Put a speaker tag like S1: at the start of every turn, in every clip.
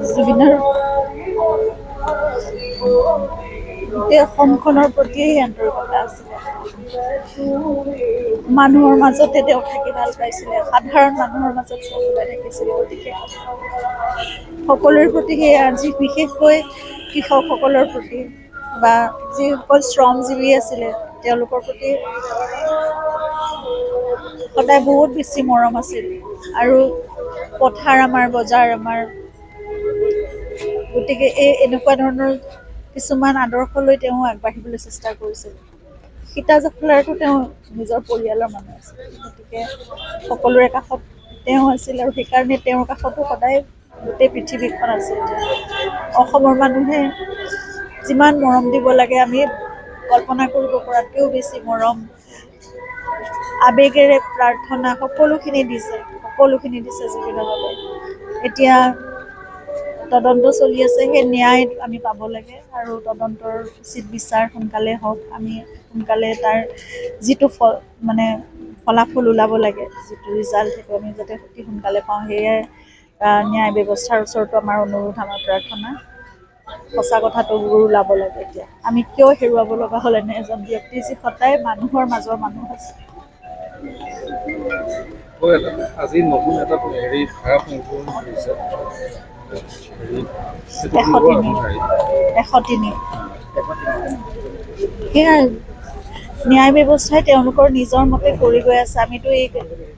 S1: জুবিনৰ গোটেই অসমখনৰ প্ৰতিয়েই আন্তৰিকতা আছিলে। মানুহৰ মাজতে তেওঁ থাকি ভাল পাইছিলে, সাধাৰণ মানুহৰ মাজত চলাই থাকিছিলে। গতিকে সকলোৰে প্ৰতি সেই আজি বিশেষকৈ কৃষকসকলৰ প্ৰতি বা যিসকল শ্ৰমজীৱী আছিলে তেওঁলোকৰ প্ৰতি সদায় বহুত বেছি মৰম আছিল। আৰু পথাৰ আমাৰ, বজাৰ আমাৰ, গতিকে এনেকুৱা ধৰণৰ কিছুমান আদৰ্শ লৈ তেওঁ আগবাঢ়িবলৈ চেষ্টা কৰিছিল। সীতা জখলাৰতো তেওঁ নিজৰ পৰিয়ালৰ মানুহ আছিল, গতিকে সকলোৰে কাষত তেওঁ আছিল আৰু সেইকাৰণে তেওঁৰ কাষতো সদায় গোটেই পৃথিৱীখন আছিল। অসমৰ মানুহে যিমান মৰম দিব লাগে আমি কল্পনা কৰিব পৰাতকৈও বেছি মৰম, আবেগেৰে প্ৰাৰ্থনা সকলোখিনি দিছে জুবিনৰ বাবে। এতিয়া তদন্ত চলি আছে, সেই ন্যায় আমি পাব লাগে আৰু তদন্তৰ উচিত বিচাৰ সোনকালে হওক। আমি সোনকালে তাৰ যিটো ফলাফল ওলাব লাগে, যিটো ৰিজাল্ট, সেইটো আমি যাতে অতি সোনকালে পাওঁ, সেয়াই ন্যায় ব্যৱস্থাৰ ওচৰতো আমাৰ অনুৰোধ, আমাৰ প্ৰাৰ্থনা। সঁচা কথাটো ওলাব লাগে। এতিয়া আমি কিয় হেৰুৱাব লগা হ'ল এনে এজন ব্যক্তি যি সদায় মানুহৰ মাজৰ মানুহ আছে।
S2: আজি নতুন এটা ধাৰা সংশোধন কৰিছে,
S1: 103 সেয়াই ন্যায় ব্যৱস্থাই তেওঁলোকৰ নিজৰ মতে কৰি গৈ আছে। আমিতো এই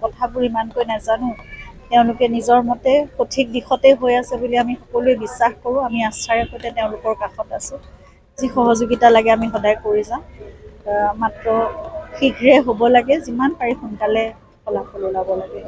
S1: কথাবোৰ ইমানকৈ নাজানো। তেওঁলোকে নিজৰ মতে সঠিক দিশতে হৈ আছে বুলি আমি সকলোৱে বিশ্বাস কৰোঁ। আমি আস্থাৰে সৈতে তেওঁলোকৰ কাষত আছোঁ। যি সহযোগিতা লাগে আমি সদায় কৰি যাম। মাত্ৰ শীঘ্ৰে হ'ব লাগে, যিমান পাৰি সোনকালে ফলাফল ওলাব লাগে।